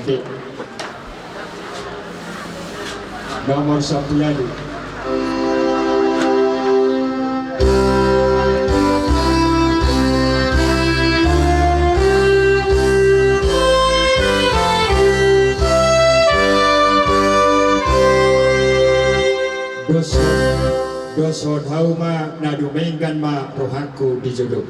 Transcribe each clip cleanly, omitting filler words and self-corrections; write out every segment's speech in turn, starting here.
Taufik. Nomor Sapiadi. Doso hauma nadumengkan ma rohaku dijodok.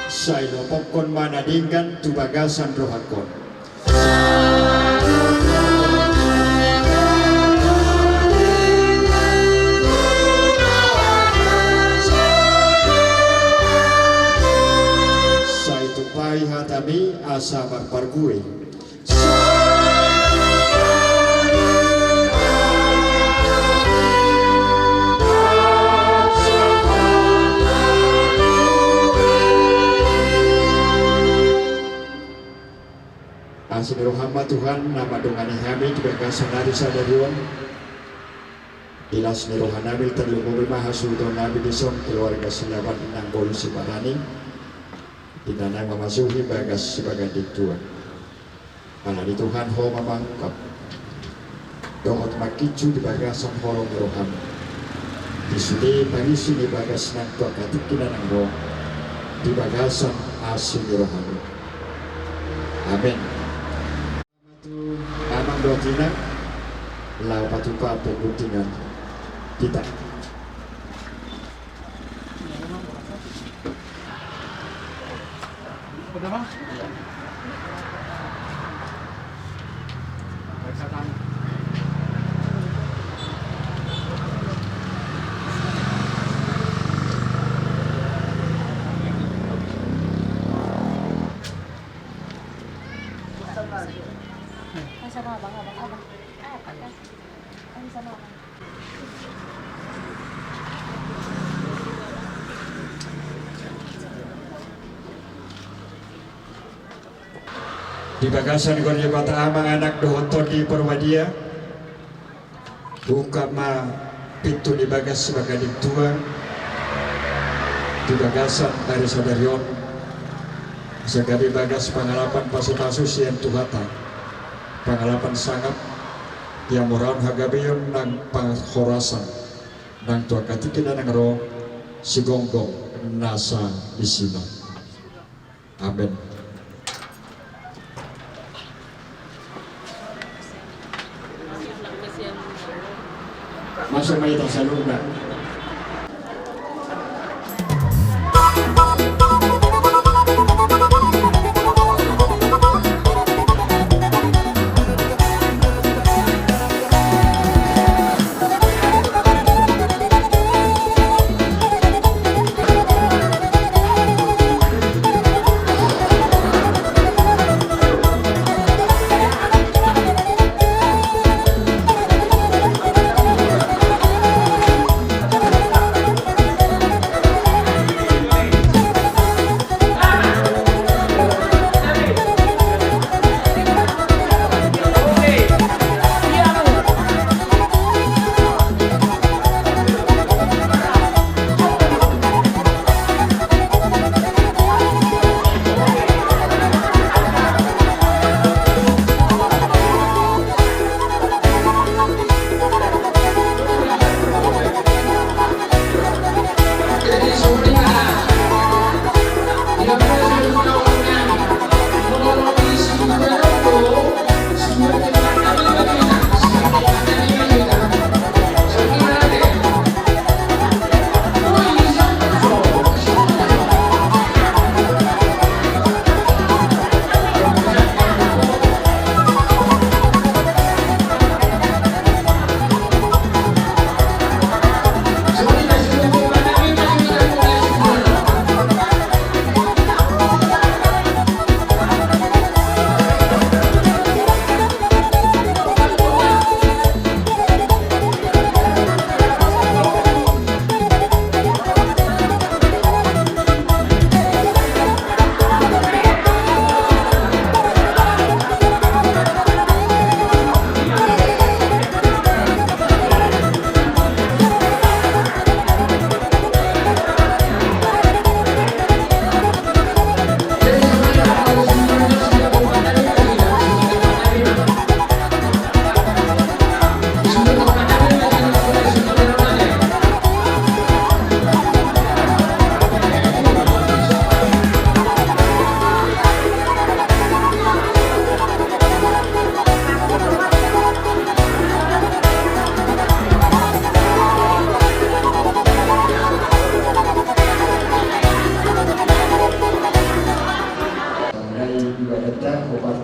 Sailo popkon manadingkan tu bagasan rohakon. Tupai hatami asa barpargue. Asin rohama Tuhan nama dongani hamid berkasa nari sadarion. Ilas ni rohanami terlumuri mahasudon nabi dison keluarga selawan nang polisi barani. Dinanang memasuki bagas sebagai diktuan. Karena di Tuhan ho memangkap. Dohot makicu di bagasan horong roham. Di sini pangisi di bagas nang tua katik kinanang roh. Di bagasan asin roham. Amin. Amang dotina. Lau patupa pembuktinan. Kita. Udah bang? Iya. Periksa tangan. Sama abang. Sama abang. Di bagasan gorja kota amang anak dohoto di Purwadia. Buka ma pintu di bagas sebagai diktua. Di bagasan dari sadarion. Segari bagas pengalapan pasu-pasus yang tuhata. Pengalapan sangat yang murahan hagabion nang panghorasan. Nang tua katikin nang roh sigonggong nasa isina. Amin. Masuk may itong salungan.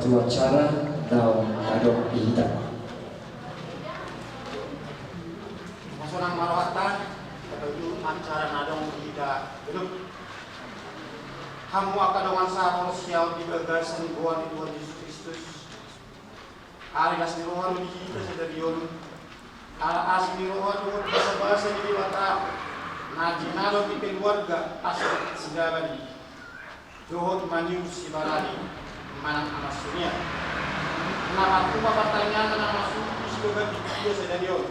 tua cara daun adok dihitam. Masunang marawatan katuju acara nadong tidak belum hamu akadongan sa siyaw di bagasan buwan Tuhan Yesus Kristus ari kas ni rohan di kita sa dariyon as ni rohan di basa di bata na jinalo di keluarga asal sigabali dohot maniu si barani manang amasunya na aku pertanyaan na masuk si baga di kita sa dariyon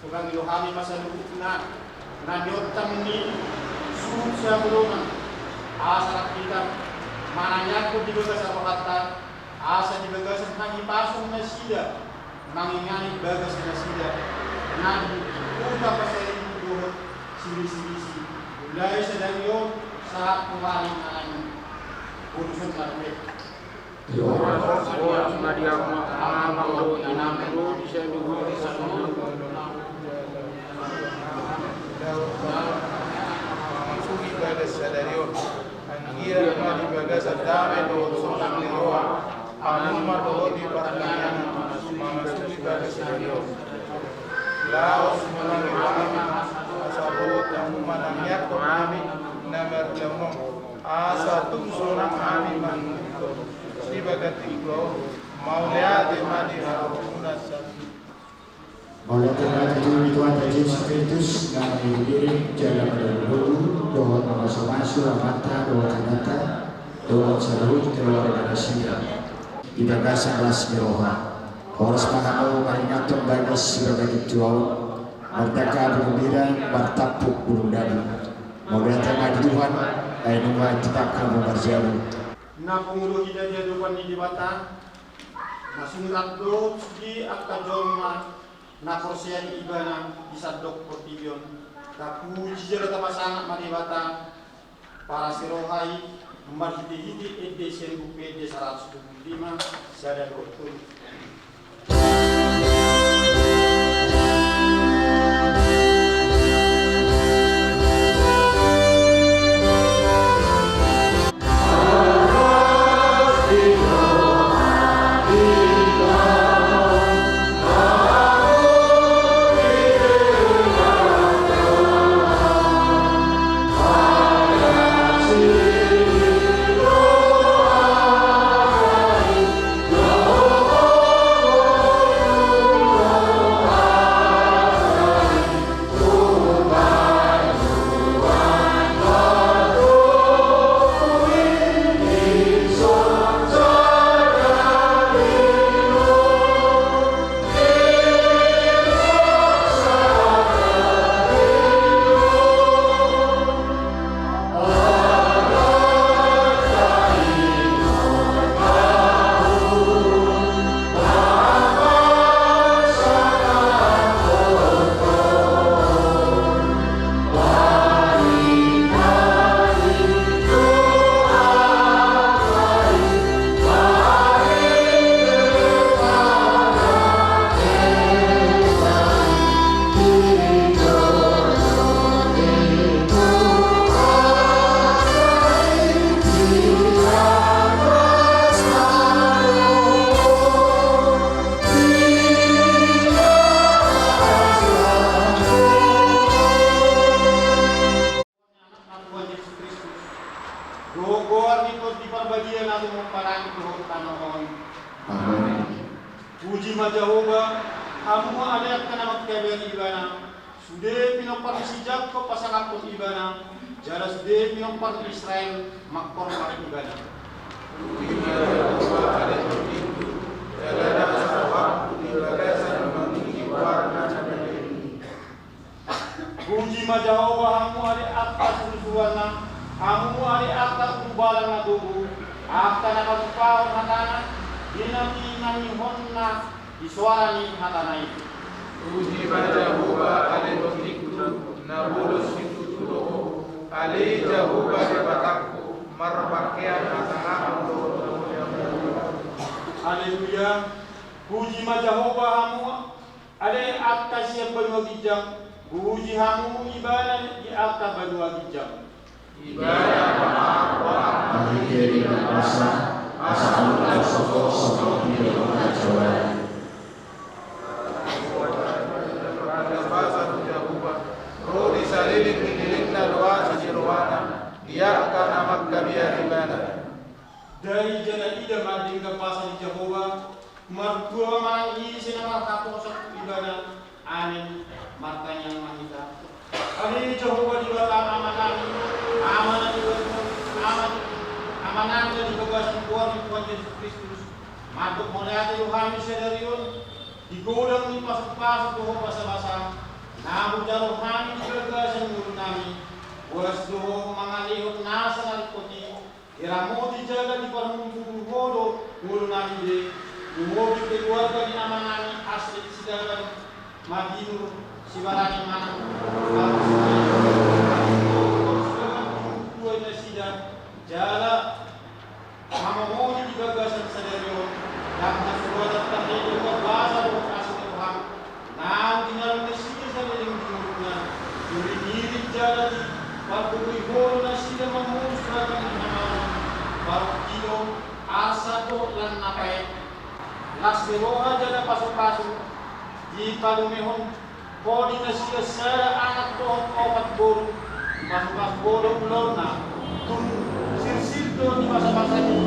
bukan ilohami masa lukuna na nyotam ni suhut siya bulungan asa kita mananya ko di bagas sa kata asa di bagas sa pasong na sida mangingani bagas na sida na uta pa sa ibuhot sili-sili ulay sa danyo sa kumaling ang punusun na ulit Tuhan Maria amang inamro di sa lugar sa Sugi bagas sadarion Angira ma di bagas adame do sultan ni roa Amun ma do di pertanyaan Mama sugi bagas sadarion Laos manang kami Asabot amun manang yak kami Namer lemong Asa tungsunang kami manungko Si bagat iko Mauliade ma di haruna sa Oleh karena itu Tuhan Yesus Kristus kami diri jalan menuju doa masuk mata doa kanata doa sarut keluarga nasira di bagasan las meroha horas pahamo maringaton bagas sebagai tuau martaka bergembira martapuk burung dadu melihat Tuhan ainuma kita kamu berjalan na pungulu kita dia dupan di bata masunrat do sugi akajoma na korsian ibana bisa dok portibion tapu jijero tamasana maribata para sirohai nomor hiti edisi buku edisi 125 sada betul Puji ma Jehovah, amu aliat kana magkabel ibana. Sude pinopar sijak ko pasangapot ibana. Jara sude pinopar Israel magkormat ibana. Puji ma Jehovah aliat itu. Jalada sawak di bagasan mengiwarna nadeni. Puji ma Jehovah, amu aliat atas susuana. Amu aliat atas ubalan na tubuh. Akta na pagpaw matana. Dinami honna disuarani hatanai. Puji ma Jehovah aliat itu. Nabulus itu tuloh. Ali Jehovah di batakku. Marpakian matang Haleluya. Puji ma Jehovah hamu ale atas siya banua gijang. Puji hamu ibana di atas banua gijang. Ibadah maaf Hari kiri masa Asalkan sosok di rumah Jawa. Rodi saliling kiniling na doa sa jirwana, iya ka na magkabiya-ibana. Dari jalan ida mading kapasan Jehovah, mertua mang isi nama kaposok ibadah anin martanya manita. Ani Jehovah di dalam amanah di amanah di bagasan Tuhan Yesus Kristus. Matuk mulia Yohanes sedariun di godang ni pasuk-pasuk Tuhan basa-basa. Namun jauh kami di bagasan mulut kami, buas Tuhan mengalihut nasa nalikuti. Iramu dijaga di parmungku bodoh mulu nami de umubi keluarga di nama nami asli sidaran madinu sibarani mana kuat sida jala mamoni di bagasan sadario dan nasuada tadi juga bahasa asli Tuhan nah dinal sida sadaring dimuruna diri jala di parmungku bodoh sida memusnahkan nama baru kilo asa to lan napai las beroha jada pasuk-pasuk di palumehon podi na siya sa anak to opat bolu pasuk-pasuk bolu lorna tum sirsil to di masa-masa ni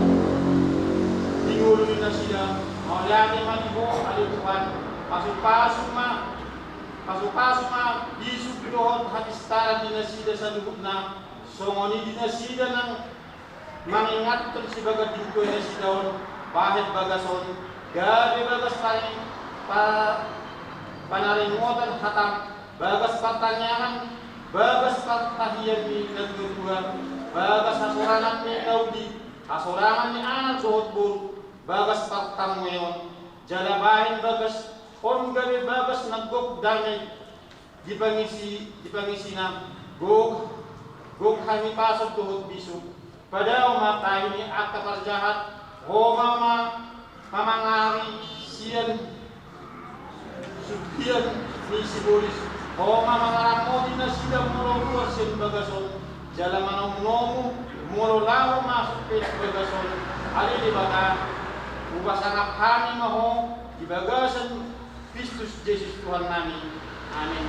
tingulu na siya maulade manibo alituan pasuk-pasuk ma bisuk dohon hadistaran di nasida sa lubuk na songoni di nasida ng mengingat si bagas dingko ini si daun bahit bagason gabi bagas panaringotan hatam bagas pertanyaan bagas pertahian ni kedua bagas hasurangan ni daudi hasurangan ni anak sohot buru bagas pertamuyon jalabahin bagas on gabi bagas nagok damay dipangisi na gog kami pasok tuhot bisuk pada umat ini akta perjahat Roma mamangari sian subian ni sibolis Roma mangaramo di na sila muro sian bagason jala manong muro lao masuk ke bagason ali di bata ubasangap kami maho di bagasan Kristus Yesus Tuhan kami amin.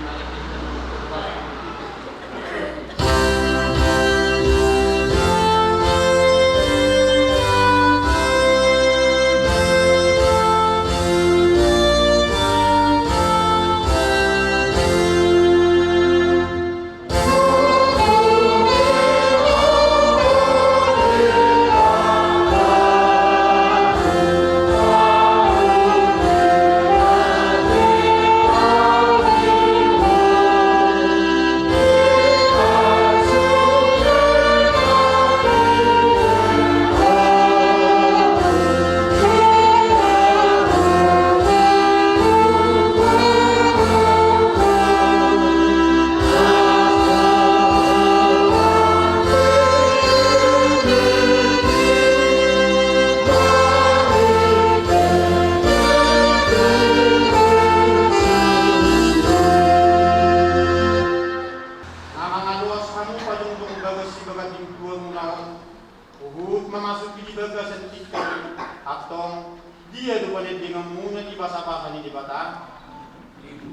Memasuki di bagasan kita atong dia dupalit dengan muna di basa-basa ni di bata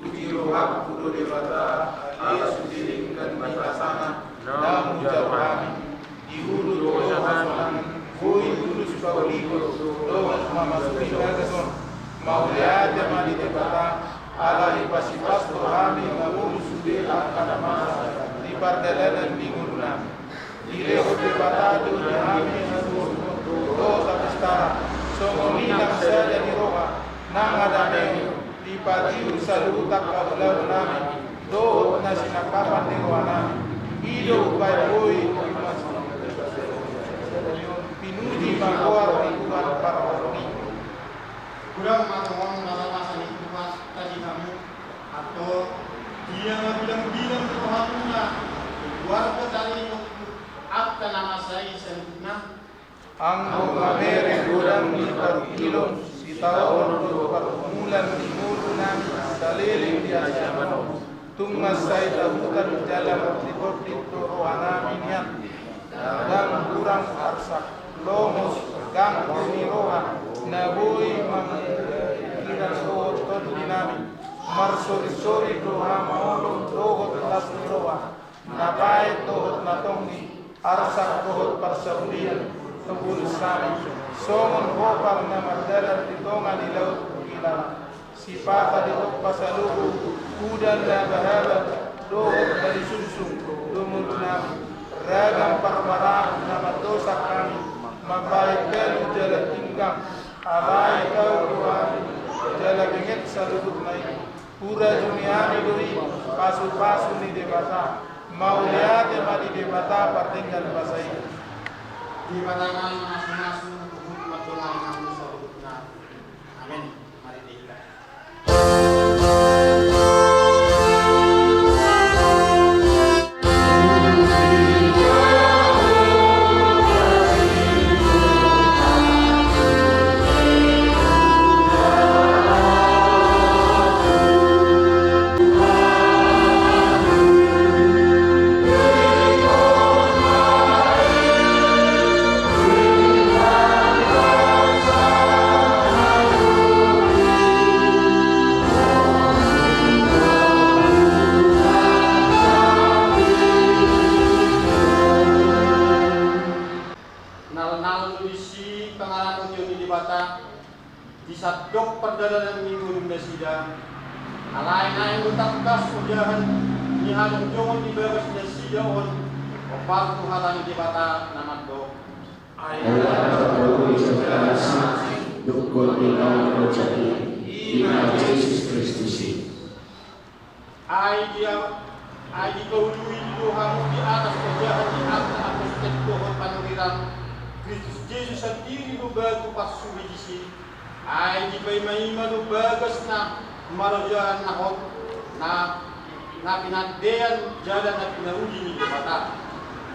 Biro hak kudo di bata ali sudiring dan basana dalam ujar kami di hulu doa masolan kui hulu supauliko doa memasuki bagasan mau lihat jama di bata ala ipasipas kami ngabulu sudi akan masa di pardelenan di guruna di leho di bata tu kami dosa pestara songoni nak saja di roha nang ada di pati usalu tak kaulah nami do na sinakapan di roha nami hidup baik boy pinuji magwar di Tuhan para orang kurang mengawang nalasan itu Tuhan tadi kamu atau dia bilang Tuhan punya keluarga dari akta nama saya sempurna ang mamere gudang di parkilon si taon do permulan di mulut nami daliling di ajaman tungas saya dahutan jalan di portito rohana minian dan kurang arsak lomos gang roha nabui mangkiran rohot ton dinami marsori-sori roha maulong rohot las roha napai rohot natongi arsak rohot parsaulian tembul sami somon hopar na madalar ditongan di laut kilala sipata di tok pasaluhu kudan na bahaba rohot dari sunsung lumut nami ragam parmara nama dosa kami mabai pelu jalan tinggang abai kau kuami jalan bengit saluduk naik pura duniani duri pasu-pasu ni debata mau lihat di debata patinggal basai di batangan masing-masing hikmat Tuhan yang saluduk naik. Amin. Mari diikat. Nal-nal isi pengarang ujian di bata disadok perjalanan minggu rumah sidang alain-alain utak kas ujahan nihalong jongon di bagas dan sidang opar tuhalan di bata namat do Dukul ilaw berjadi ina Yesus Kristus. ai di kaului Tuhanmu di atas ujahan di atas apostel Tuhan panuliran Kristus Yesus sendiri lubagu pasu bijisi ai di paimahima lubagas na marajahan na hot na pinadean jalan na pinauji ni bata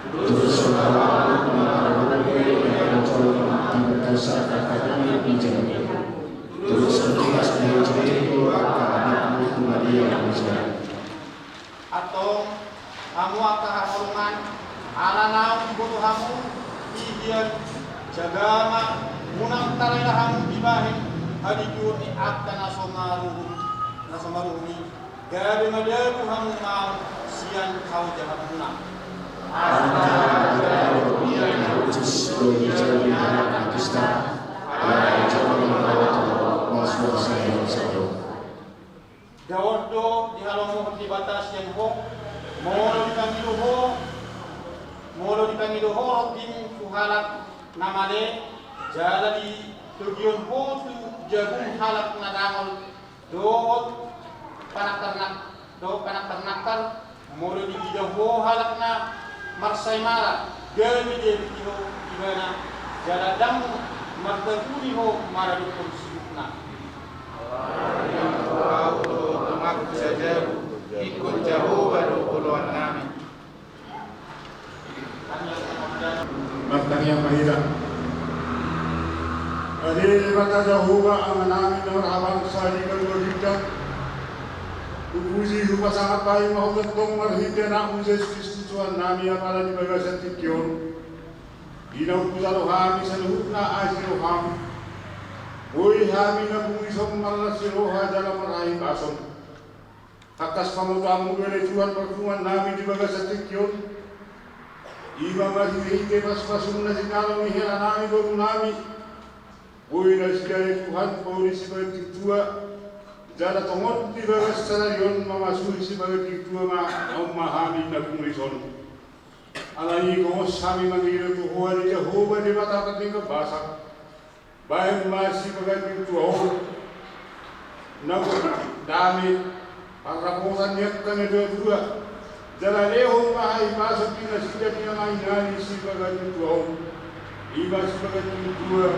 Terus saudara mengarahkan yang coba berdasarkan kata bicara. Terus ketika saya itu akan itu Maria bicara. atau kamu akan hormat ala naum bunuh kamu ihian jagama munang tarayla kamu dibahin hadijur ni akta nasomaruhuni gabi madabu kamu mau sian kau jahat munang Antara yang khusus berbicara di hadapan kita, ada coba membawa masuk saya satu. Dawodo di halaman di batas yang ho molo di pamilu ho din kuhalak namale jala di tugion ho tu jagung halak nadangol do panak ternakal molo di bidang ho halak na marsai mara gami de bidho ibana jala dam martaguni ho mara di sibukna aku saja ikut jauh baru puluhan kami. Matang yang mahirap. Adil mata Jehovah amanami nur awang sadi kalorita. Upuji rupa sangat baik mau tentong marhita na Yesus Kristus Tuhan nami amala di bagasan tikyon. Ina upuzalo hami sa luhut na asiro hami. Uy hami na bumisong malasiro dalam meraih bason. Atas pamutamu dari Tuhan pertemuan nami di bagasan tikyon. Iba mahihite pas-pasung na sinalo ni hira nami baru nami. Uy na siya Tuhan pauli si bagai tua. Jada tongon di bagas sarayun mamasuhi si bagai tua mahami na kumrison. Alai ko sami mangira Tuhan di Jehovah di mata kating basak. Bayan masih bagai tua ho. Nago dami paraposan niat kami dua. Jala leho mahai pasok pina sida pina mainani si bagai tua ho. Iba si bagai tua.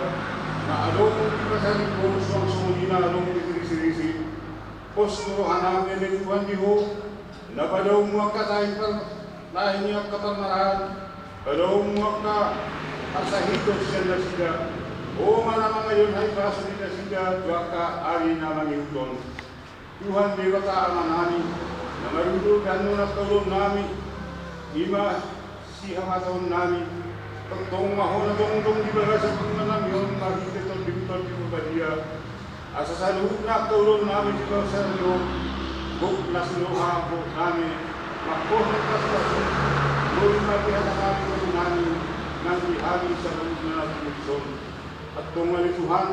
Na along di pasari ko suang dina along di sirisi. Posto hanam ni Tuhan di ho. Na padaw mo katain par lahi niya kaparmaraan. Padaw mo ka asahito siya na sida. O manamang ngayon ay paso nila sida tuwaka ari na mangihuton. Tuhan di bata amanani. Na marudo gano na tulong nami. Ima si hamatawon nami. Tentang mahon dong di bagas sa pengenam yon makikita dibutol di badia. Asa sa luhut na tulong namin di bagas sa luhut. Buk na sinuha buk namin. Makohon ka sa luhut. Luhut na pinatakamin ko namin. Nang ihagi sa luhut na natin. At tungal Tuhan,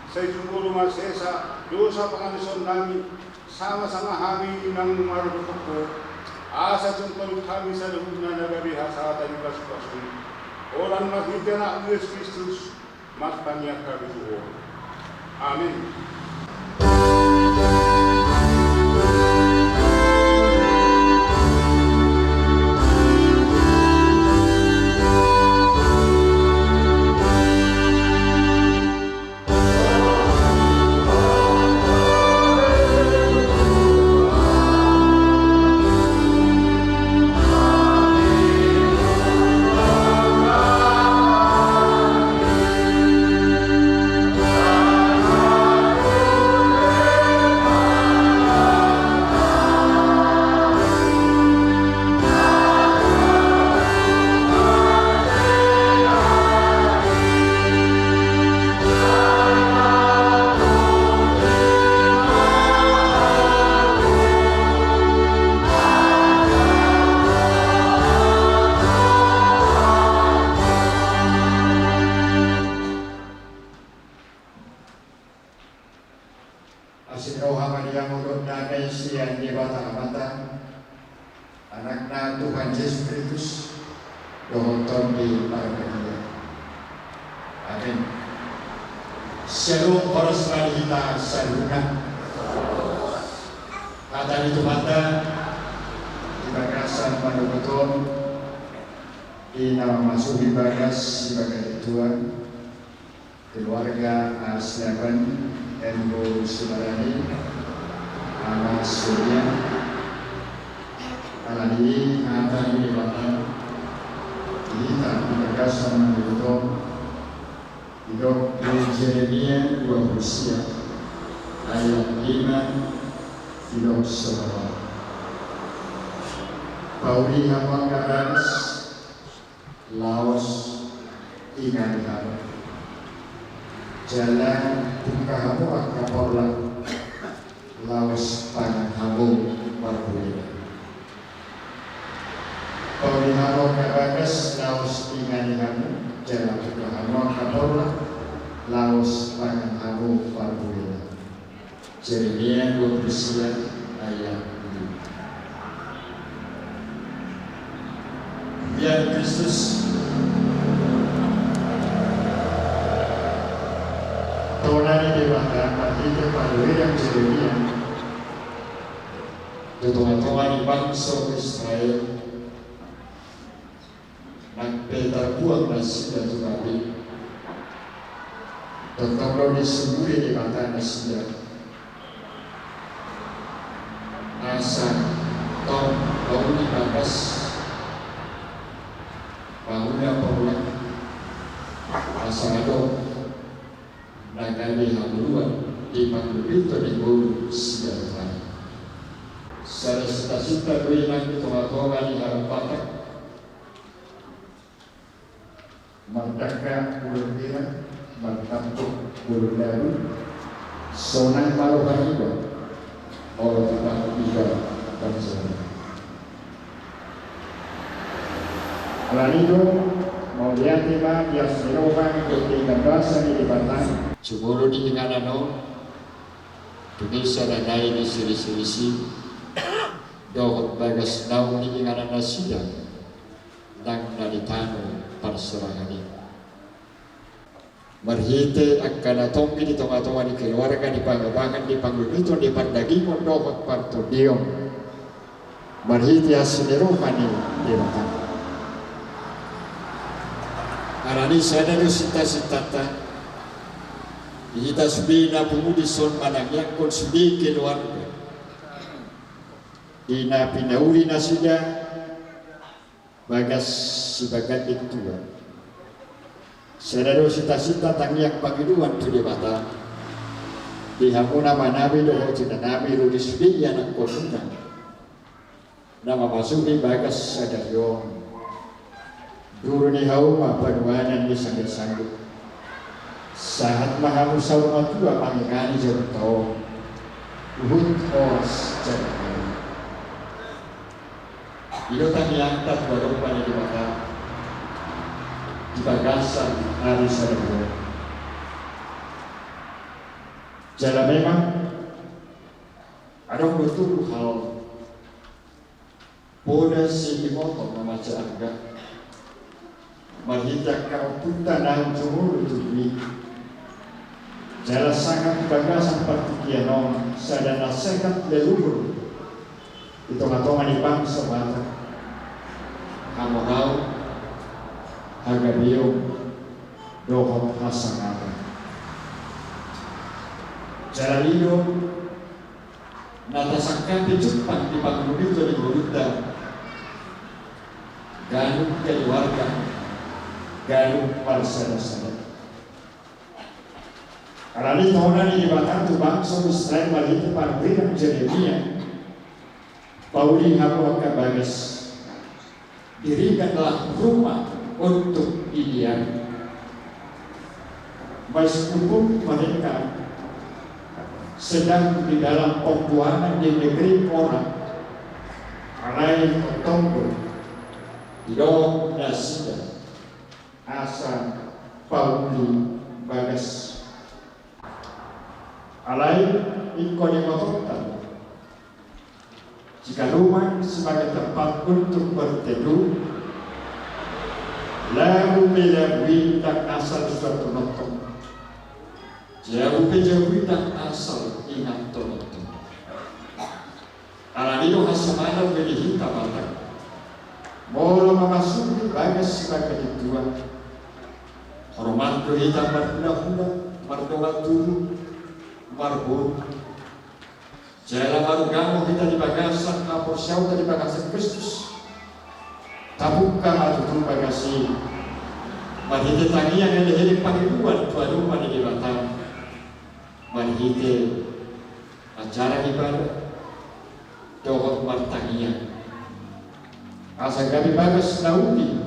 sa itong masesa, doon sa pangalison namin, sama-sama kami ng marupok ko, asa itong kami sa luhut na nagabiha sa ating kasun. Orang makita na Yesus Kristus, magtanya kami doon. Amin. Asinoha Maria Murut na Mesian di bata-bata, anak na Tuhan Yesus Kristus, dohonton di Parmelia. Amin. Shalom para kita saluna. Kata itu bata di bagasan manubeton di nama masuk di bagas sebagai Tuhan keluarga Aslaban Elmo Sumarani, Anak Surya, Alani, Anak Ibatan, kita bagasan manubeton hidup di Jeremia 20 ayat 5 hidup semua. Pauli hamba garas Laos ingat hamba jalan buka hamu akaporlah Laos panang hamu berbeda. Pauli hamba garas Laos ingat hamba jalan buka hamu akaporlah Laos panang hamu berbeda. Jeremia 20 ayat 5. Biar Kristus Tonani dewata artinya pada yang Jeremia Tuhan bangsa Israel nak petar buang nasi dan tukapi tentang lo disebut di mata nasi asa tom bau di bagas bangunnya pemulang asa adong nagani hamuluan di panggul di bulu siapa sa cita-cita ko ng tumatawa ni Harapatak magdaka ulong dira magtampok ulong lalu sonang maluhan iba o tipang iba bangsa alanido mau lihat tema yang serokan ketika bahasa ini dibatang Sumuro di Inganano, Tunisa na nai ni siri-sirisi, dohot bagas naung di Inganana siya, nang nalitano parsarahani. Marhite akan atong di tonga-tonga di keluarga di pangabangan di panggulito di pandagingon dohot partodiong. Marhite asineromani di batang. Arani sana do sita-sitata. Kita subina pemudi son manangnya kon sudi keluarga. Ina pinauli nasida bagas sebagai itu. Sedaro sita-sita tangyak pangiduan tu di mata. Di hamuna manabi doho cina nabi rudi sudi anak konuna. Nama masuki bagas sadaryo. Guru ni hau mapanuanan di sanggup-sanggup. Saat mahamu sauma tua pangikani jauh Uhud os jauh. Ilo tadi angkat baru pada di mata di bagasan hari sadar. Jala memang ada betul hal boda si motor memaca harga marhita kau pun tanah jumur tubi jala sangat bagasan partikianom sadana sekat leluhur itu ngatongan di bangsa mata kamu tahu harga biung dohong hasangata jala hidup natasakkan di Jepang di bangun itu di Buddha ganung keluarga ganung parsada-sada karena ini tahunan ini bahkan tu bangsa Israel balik pada bilang Jeremia Pauli hamu akan bagas dirikanlah rumah untuk didiami meskipun mereka sedang di dalam pembuangan di negeri orang lain tertunggu hidung nasida asa Pauli bagas alai ikoni mototan jika rumah sebagai tempat untuk berteduh lalu melabui tak asal suatu nonton jauh tak asal ingat nonton alanido hasamana beli hitam mata molo memasuki bagas sebagai tuan hormat hitam berhula-hula mardoa tulu marbun jala marugamu kita di bagasan kapor siau di bagasan Kristus tabuka matutu bagasi marhite tangian yang dihiri panggiluan tuan rumah di batang marhite acara ibadah dohot martangian asa gabi bagas naudi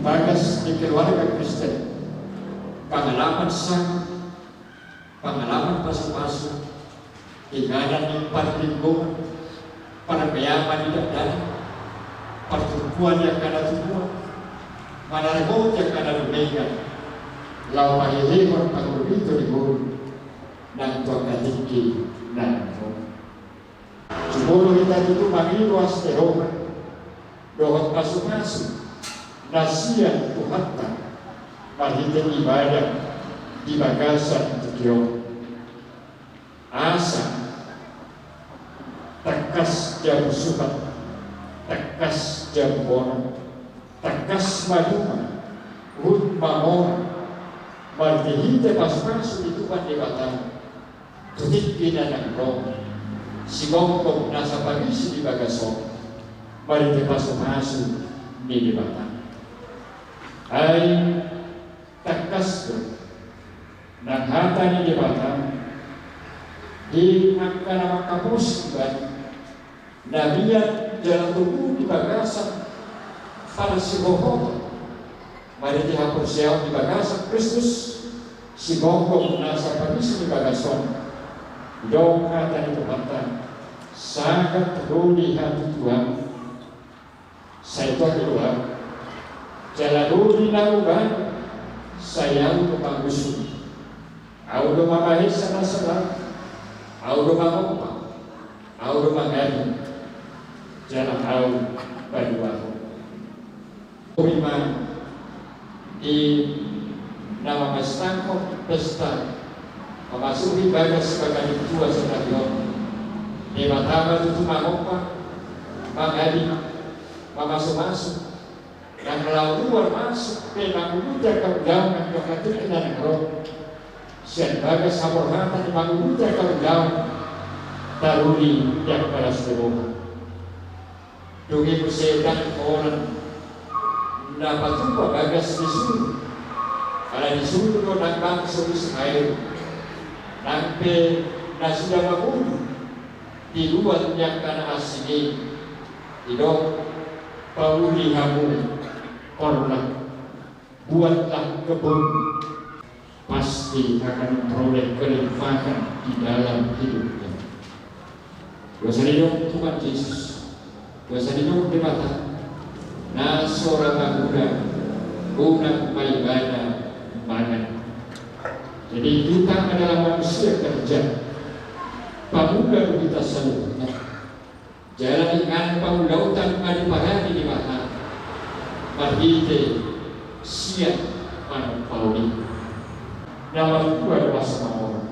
bagas di keluarga Kristen pengalaman sang pengalaman pasang-pasang inganan yang parlingkungan para keyaman tidak ada pertumbuhan yang kada tumbuh mana remote yang kada lumegan lau mahihimon pangulito di guru dan tuan tinggi dan Jumolo kita itu mangilu asteroman dohot masuk-masuk nasian Tuhan marhiten ibadah di bagasan tukion asa takas jam sukat takas jam bono takas maduma hut mamon marhite masuk-masuk itu kan di batang tutik pinanang rong si gongkong nasa pagisi di bagason marhite masuk-masuk di batang ay takas ko nang hata ni di batang di angka nama kapus ban nabiyan jalan tubuh di bagasan pada si bohong marhite hapus siyaw di bagasan Kristus si gongkong nasa pagisi di bagason dong kata ni Tuhan sangat ruli hati Tuhan saya keluar jalan ruli nauban saya untuk panggusun aku lumabahis sana salah aku lumamumpa aku lumagani jalan aku baduaku iman di nama mastangkok pesta memasuki bagas sebagai tua stadion di matama itu mangompa mangadi masuk-masuk dan kalau luar masuk memang udah keundangan yang hati dan roh sian bagas saborhatan memang udah keundangan taruni yang pada seluruh dungi kusedan orang dapat jumpa bagas disuruh kalau disuruh dan bangsa Israel sampai sudah membunuh di luar yang karena asing hidung Pauli hamu Korlah, buatlah kebun, pasti akan memperoleh kelimpahan di dalam hidupnya. Dosa hidup Tuhan Yesus, dosa hidup di mata, na seorang muda, guna maibana mana. Jadi kita adalah manusia kerja, pamuda kita seluruhnya. Jalan ikan pamulautan adipahani di mata, marhite siap pauli. Nama itu adalah sama orang.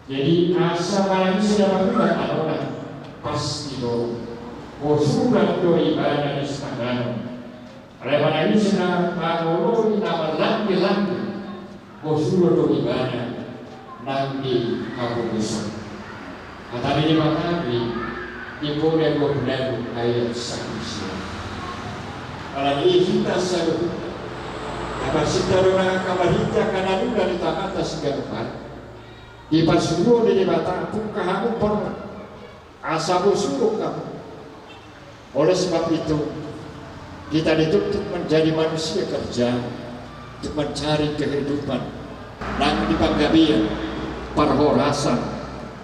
Jadi asa malam sudah melakukan orang pasti dorong. Bosuran do ibadah di sana. Oleh ini sudah mengurus nama laki-laki. Bosuran do ibadah nanti aku besar. Kata ini makanya di boleh berlalu ayat saksi. Kalau ini kita selalu dapat sejarah kabarita karena itu dari tangan atas segala di pasuruh di batang pun kamu pernah asabu suruh kamu. Oleh sebab itu kita dituntut menjadi manusia kerja untuk mencari kehidupan dan dipanggabian perhorasan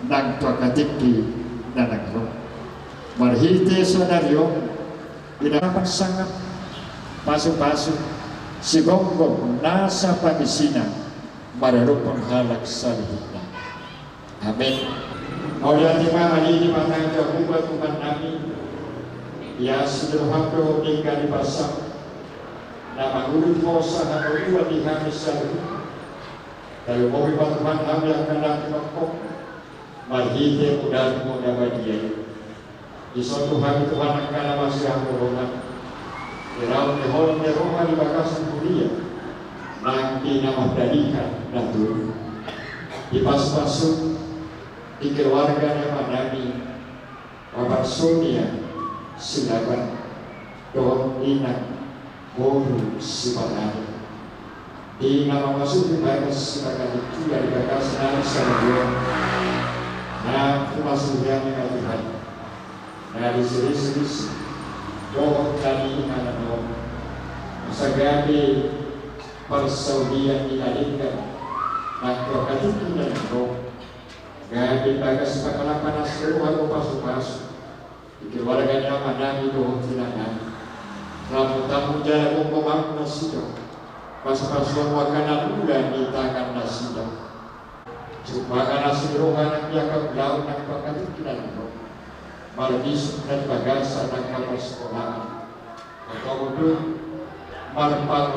dan prakatiki dan agro. Marhite sonario tidak dapat sangat pasu-pasu si gonggong nasa pagisina mararupang halak salihita. Amin. Maulah lima hari ini matang Jehovah Tuhan kami, ya sederhana tinggal di pasang nama urut mosa atau dua di kami selalu. Kalau mau Tuhan kami akan lakukan kok marhite mudah badia. Di suatu hari Tuhan akan masih akan Kiraun lehon leroha di bakasan kuliah nanti nama dalikan dan turun di pas-pasu di keluarga nama Nabi Bapak Sonia silakan doon inang boru sipanan di nama masuk di bakas silakan itu dari bakasan sama dia nah kumasuhnya dengan Tuhan nah disini doon kami anak doon sa gabi persaudian dialihkan maka katukin na ito gabi bagas pakalapan na seruhan o paso-paso ikiwalagan niya manami doon sila namin ramutamu jalan mo kumang na siya paso-paso waka na ulan itakan na siya supaka na seruhan ang yakap laon ng pakatukin na ito marabis dan bagasan ng kapal sekolahan atau itu marpang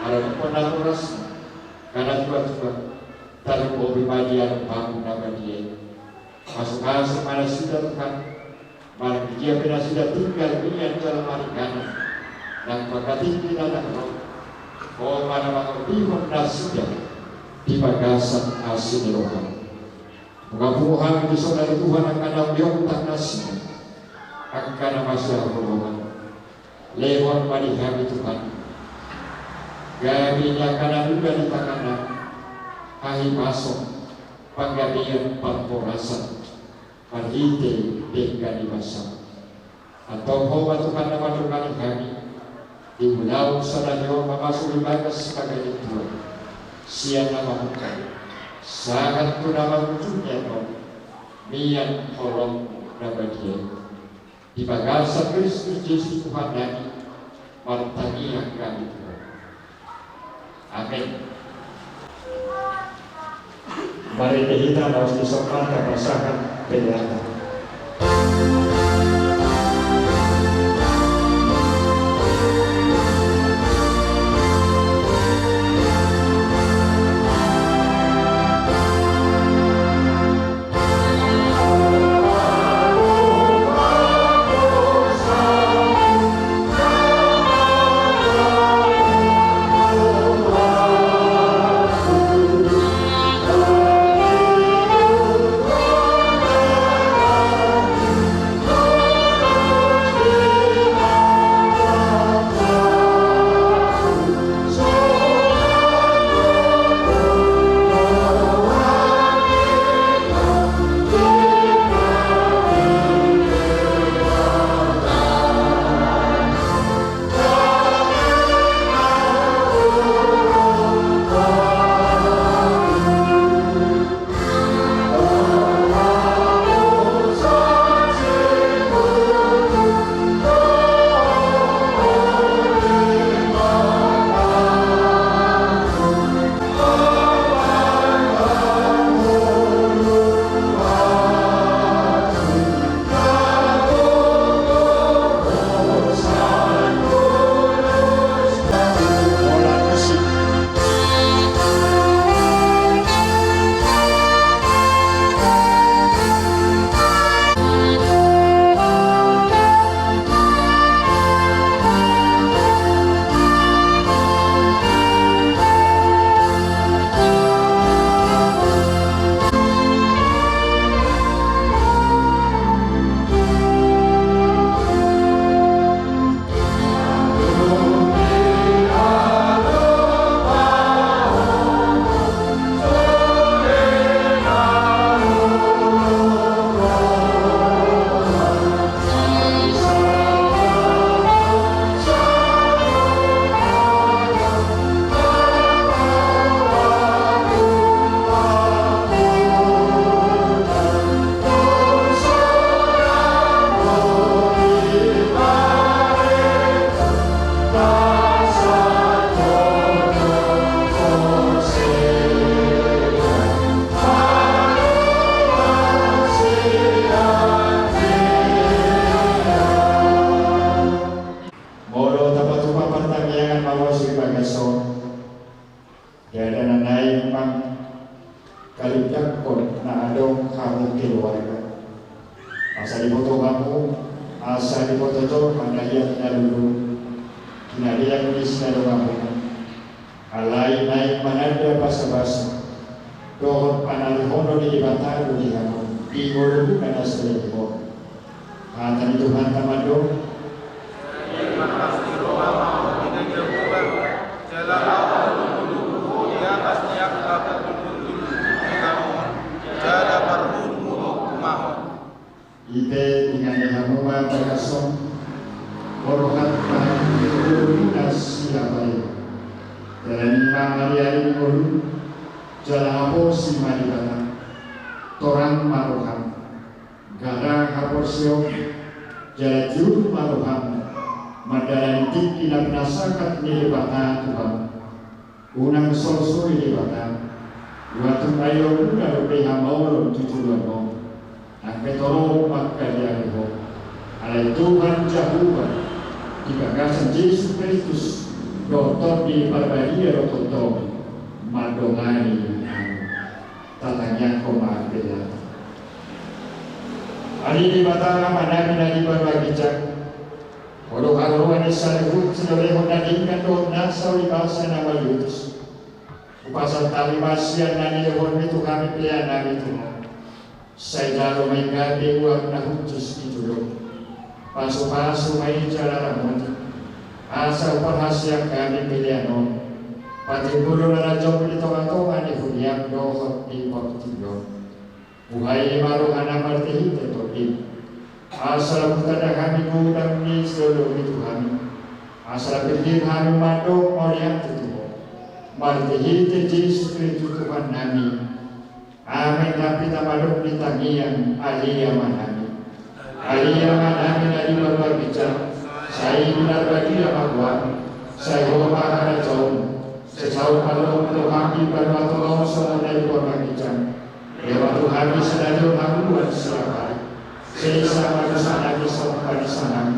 marang penaluras karena juga taruh bobi bagian bangun nama dia masuk mana sudah kan marang dia pernah sudah tinggal niat dalam marikana dan pakati tidak ada oh mana bihon nasinya di bagasan asin rohan. Pengapungan di saudara Tuhan akan nabiong tak nasi akan masih berhubungan lewat malihami Tuhan gabinya akan juga di tangan ahi masuk panggabian pamporasan marhite bengga di masa atau bahwa Tuhan nama Tuhan kami di bulan saudara masuk di bagas sebagai Tuhan siang nama Tuhan sangat nama wujudnya niat tolong dapat dia di bagasan Kristus Yesus Tuhan lagi martani yang kami Tuhan. Amin. Mari kita harus disopan rasakan pilihan. bagason tiada nanai mang kalipdak kon na adong kamu keluarga asa dipoto kamu asa dipoto to manayat na dulu kinaliang ulis na kamu alay naik manada basa-basa dohon panalihono di batalo di kamu ingolo kana sa lebo kata Tuhan tamado ite dengan hamuma bagason orohat panalinas silapai dalam imam hari-hari minggu jalan hapo si maribana torang maruham gara haporsio jalan juru maruham madalan tinggi na pinasakat nilibata Tuhan unang solso nilibata waktu ayo udah lebih hamaulo tujuan mo ang petoro magkalian mo alay Tuhan Jehovah di bagasan Yesus Kristus doktor di Barbaria rototo madongani tatanya komagela ali di batara manami na di Barbagijak walau haruan isalihut sinolehon na dingan doon nasa ibasa na malutos upasal talimasian na nilihon ito kami pilihan namin ito sa idaro may gabi huwag na hutus itulog paso-paso may jalaramon asa upahasya kami pilihan pati bulo na radyo pinito-atongan ni Huliang dohot di Pagtilo buhay maruhan na martihin ito asa labutan na kami gudang ni Solo ito kami asa lapilin kami mandong oriang ito martihin ito Jesus Christus Tuhan namin amin tapi tamadok di tangian aliyaman namin ali berbagi saya benar bagi magwa saya humahara jauh sejauh kalau Tuhan berwatolong semua dari berbagi dewa Tuhan sedang haluan siapa sisa manusia lagi sampai di sana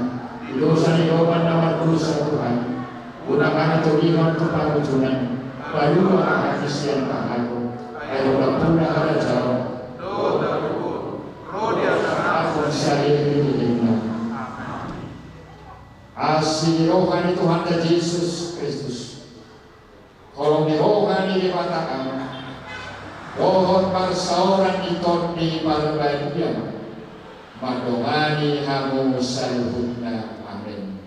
dosa di bawah nama dosa Tuhan gunakan itu iman Tuhan ujunan baru akan kesian bahagia ayo berpuna ada jauh aku saya dirinya asli rohani Tuhan Yesus Kristus kalau di rohani dikatakan dohon parsauran iton di Barbagia madongani hamu saluhutna amin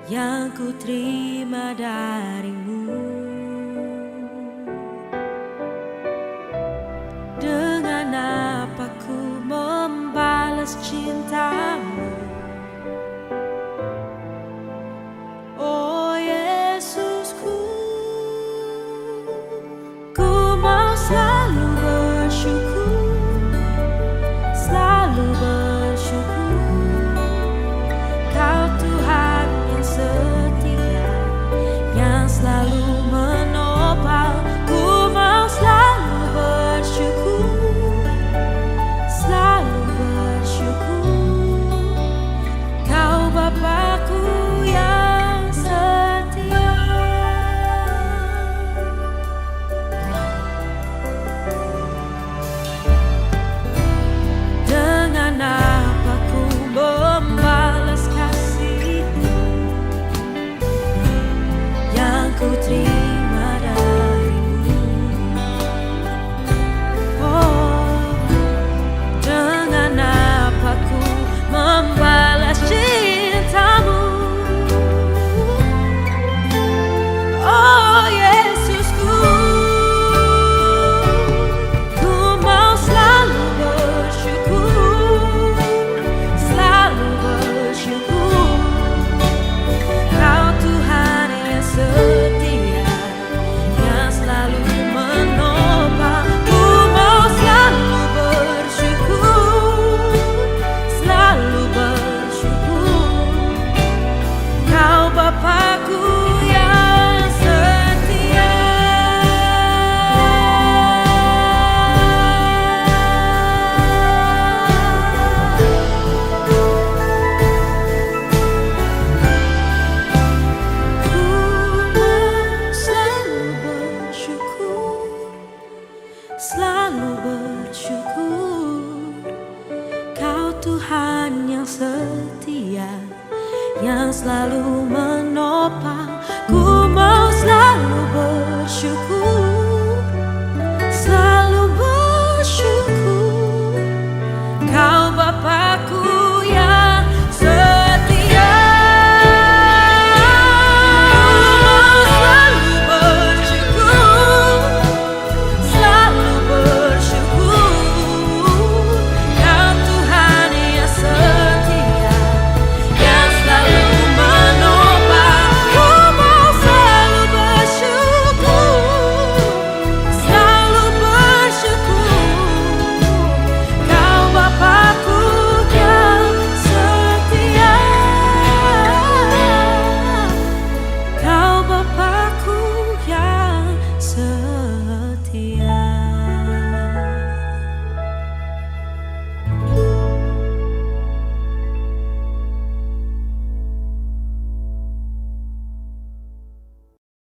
yang ku terima darimu.